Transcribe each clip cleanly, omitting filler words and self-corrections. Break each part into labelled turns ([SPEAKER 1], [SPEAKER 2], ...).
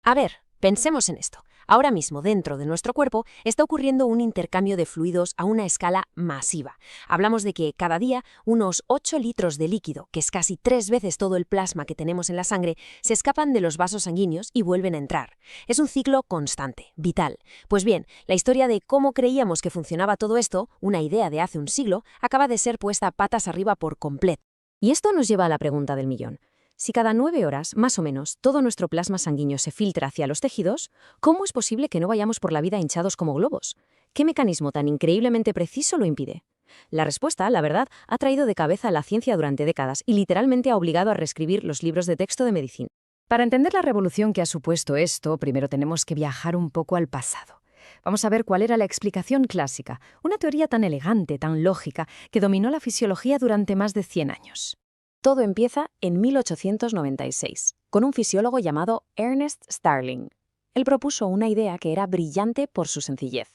[SPEAKER 1] A ver, pensemos en esto. Ahora mismo, dentro de nuestro cuerpo, está ocurriendo un intercambio de fluidos a una escala masiva. Hablamos de que cada día unos 8 litros de líquido, que es casi 3 veces todo el plasma que tenemos en la sangre, se escapan de los vasos sanguíneos y vuelven a entrar. Es un ciclo constante, vital. Pues bien, la historia de cómo creíamos que funcionaba todo esto, una idea de hace un siglo, acaba de ser puesta patas arriba por completo.
[SPEAKER 2] Y esto nos lleva a la pregunta del millón. Si cada 9 horas, más o menos, todo nuestro plasma sanguíneo se filtra hacia los tejidos, ¿cómo es posible que no vayamos por la vida hinchados como globos? ¿Qué mecanismo tan increíblemente preciso lo impide? La respuesta, la verdad, ha traído de cabeza a la ciencia durante décadas y literalmente ha obligado a reescribir los libros de texto de medicina. Para entender la revolución que ha supuesto esto, primero tenemos que viajar un poco al pasado. Vamos a ver cuál era la explicación clásica, una teoría tan elegante, tan lógica, que dominó la fisiología durante más de 100 años. Todo empieza en 1896, con un fisiólogo llamado Ernest Starling. Él propuso una idea que era brillante por su sencillez,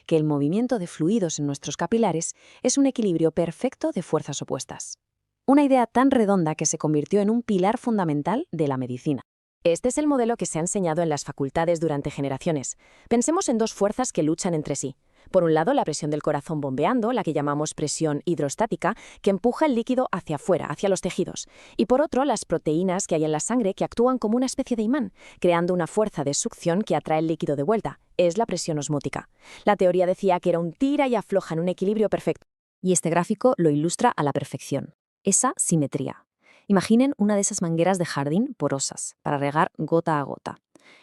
[SPEAKER 2] que el movimiento de fluidos en nuestros capilares es un equilibrio perfecto de fuerzas opuestas. Una idea tan redonda que se convirtió en un pilar fundamental de la medicina. Este es el modelo que se ha enseñado en las facultades durante generaciones. Pensemos en dos fuerzas que luchan entre sí. Por un lado, la presión del corazón bombeando, la que llamamos presión hidrostática, que empuja el líquido hacia afuera, hacia los tejidos. Y por otro, las proteínas que hay en la sangre que actúan como una especie de imán, creando una fuerza de succión que atrae el líquido de vuelta. Es la presión osmótica. La teoría decía que era un tira y afloja en un equilibrio perfecto. Y este gráfico lo ilustra a la perfección. Esa simetría. Imaginen una de esas mangueras de jardín porosas, para regar gota a gota.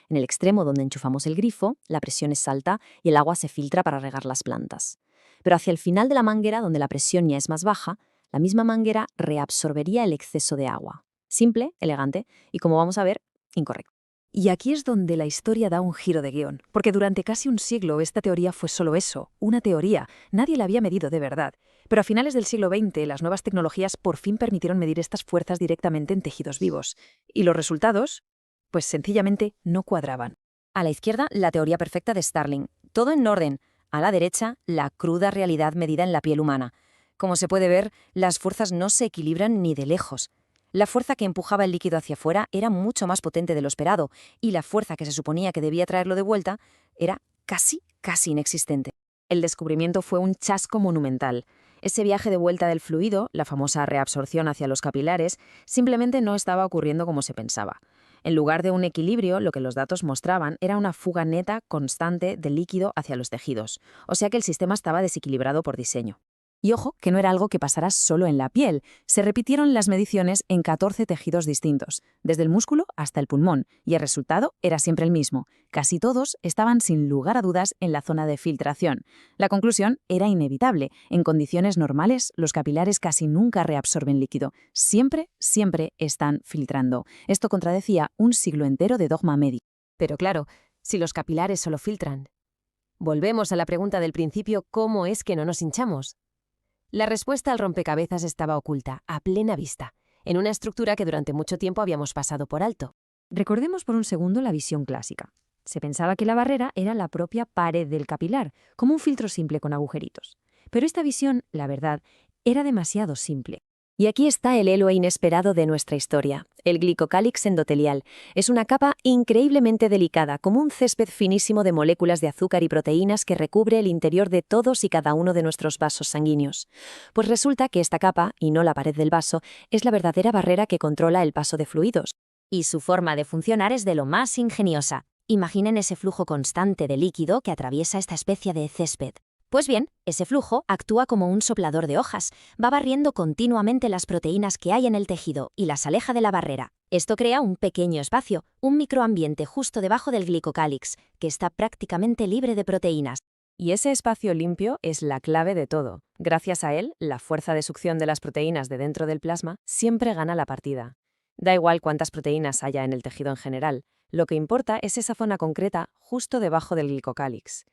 [SPEAKER 2] En el extremo donde enchufamos el grifo, la presión es alta y el agua se filtra para regar las plantas. Pero hacia el final de la manguera, donde la presión ya es más baja, la misma manguera reabsorbería el exceso de agua. Simple, elegante y, como vamos a ver, incorrecto. Y aquí es donde la historia da un giro de guión, porque durante casi un siglo esta teoría fue solo eso, una teoría. Nadie la había medido de verdad. Pero a finales del siglo XX, las nuevas tecnologías por fin permitieron medir estas fuerzas directamente en tejidos vivos. Y los resultados, pues sencillamente no cuadraban. A la izquierda, la teoría perfecta de Starling. Todo en orden. A la derecha, la cruda realidad medida en la piel humana. Como se puede ver, las fuerzas no se equilibran ni de lejos. La fuerza que empujaba el líquido hacia afuera era mucho más potente de lo esperado, y la fuerza que se suponía que debía traerlo de vuelta era casi inexistente. El descubrimiento fue un chasco monumental. Ese viaje de vuelta del fluido, la famosa reabsorción hacia los capilares, simplemente no estaba ocurriendo como se pensaba. En lugar de un equilibrio, lo que los datos mostraban era una fuga neta, constante, de líquido hacia los tejidos, o sea que el sistema estaba desequilibrado por diseño. Y ojo, que no era algo que pasara solo en la piel. Se repitieron las mediciones en 14 tejidos distintos, desde el músculo hasta el pulmón, y el resultado era siempre el mismo. Casi todos estaban sin lugar a dudas en la zona de filtración. La conclusión era inevitable. En condiciones normales, los capilares casi nunca reabsorben líquido. Siempre están filtrando. Esto contradecía un siglo entero de dogma médico. Pero claro, si los capilares solo filtran. Volvemos a la pregunta del principio, ¿cómo es que no nos hinchamos? La respuesta al rompecabezas estaba oculta, a plena vista, en una estructura que durante mucho tiempo habíamos pasado por alto. Recordemos por un segundo la visión clásica. Se pensaba que la barrera era la propia pared del capilar, como un filtro simple con agujeritos. Pero esta visión, la verdad, era demasiado simple. Y aquí está el héroe inesperado de nuestra historia, el glicocálix endotelial. Es una capa increíblemente delicada, como un césped finísimo de moléculas de azúcar y proteínas que recubre el interior de todos y cada uno de nuestros vasos sanguíneos. Pues resulta que esta capa, y no la pared del vaso, es la verdadera barrera que controla el paso de fluidos. Y su forma de funcionar es de lo más ingeniosa. Imaginen ese flujo constante de líquido que atraviesa esta especie de césped. Pues bien, ese flujo actúa como un soplador de hojas, va barriendo continuamente las proteínas que hay en el tejido y las aleja de la barrera. Esto crea un pequeño espacio, un microambiente justo debajo del glicocálix, que está prácticamente libre de proteínas. Y ese espacio limpio es la clave de todo. Gracias a él, la fuerza de succión de las proteínas de dentro del plasma siempre gana la partida. Da igual cuántas proteínas haya en el tejido en general, lo que importa es esa zona concreta justo debajo del glicocálix.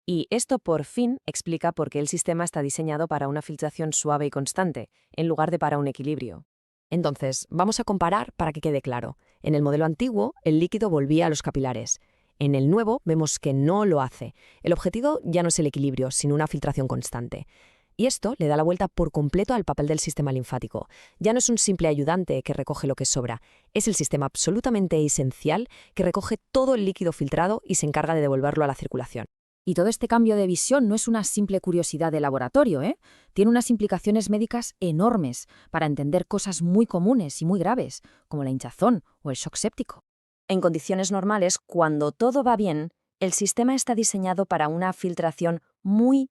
[SPEAKER 2] Y esto por fin explica por qué el sistema está diseñado para una filtración suave y constante, en lugar de para un equilibrio. Entonces, vamos a comparar para que quede claro. En el modelo antiguo, el líquido volvía a los capilares. En el nuevo, vemos que no lo hace. El objetivo ya no es el equilibrio, sino una filtración constante.
[SPEAKER 1] Y esto le da la vuelta por completo al papel del sistema linfático. Ya no es un simple ayudante que recoge lo que sobra, es el sistema absolutamente esencial que recoge todo el líquido filtrado y se encarga de devolverlo a la circulación.
[SPEAKER 2] Y todo este cambio de visión no es una simple curiosidad de laboratorio, ¿eh? Tiene unas implicaciones médicas enormes para entender cosas muy comunes y muy graves, como la hinchazón o el shock séptico. En condiciones normales, cuando todo va bien, el sistema está diseñado para una filtración muy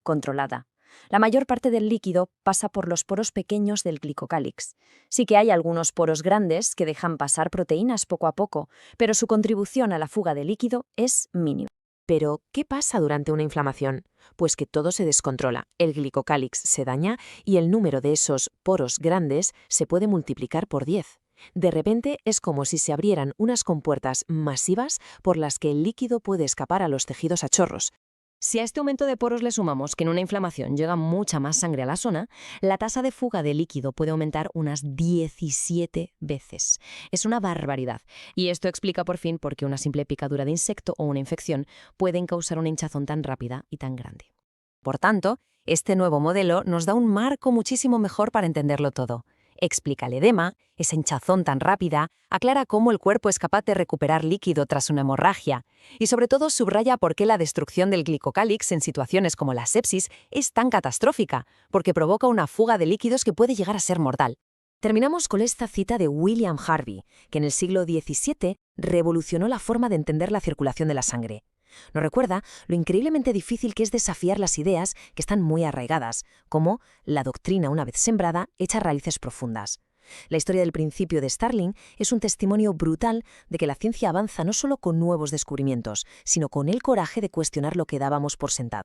[SPEAKER 2] controlada. La mayor parte del líquido pasa por los poros pequeños del glicocálix. Sí que hay algunos poros grandes que dejan pasar proteínas poco a poco, pero su contribución a la fuga de líquido es mínima.
[SPEAKER 1] Pero, ¿qué pasa durante una inflamación? Pues que todo se descontrola, el glicocálix se daña y el número de esos poros grandes se puede multiplicar por 10. De repente es como si se abrieran unas compuertas masivas por las que el líquido puede escapar a los tejidos a chorros. Si a este aumento de poros le sumamos que en una inflamación llega mucha más sangre a la zona, la tasa de fuga de líquido puede aumentar unas 17 veces. Es una barbaridad. Y esto explica por fin por qué una simple picadura de insecto o una infección pueden causar una hinchazón tan rápida y tan grande. Por tanto, este nuevo modelo nos da un marco muchísimo mejor para entenderlo todo. Explica el edema, esa hinchazón tan rápida, aclara cómo el cuerpo es capaz de recuperar líquido tras una hemorragia y sobre todo subraya por qué la destrucción del glicocálix en situaciones como la sepsis es tan catastrófica, porque provoca una fuga de líquidos que puede llegar a ser mortal. Terminamos con esta cita de William Harvey, que en el siglo XVII revolucionó la forma de entender la circulación de la sangre. Nos recuerda lo increíblemente difícil que es desafiar las ideas que están muy arraigadas, como la doctrina una vez sembrada echa raíces profundas. La historia del principio de Starling es un testimonio brutal de que la ciencia avanza no solo con nuevos descubrimientos, sino con el coraje de cuestionar lo que dábamos por sentado.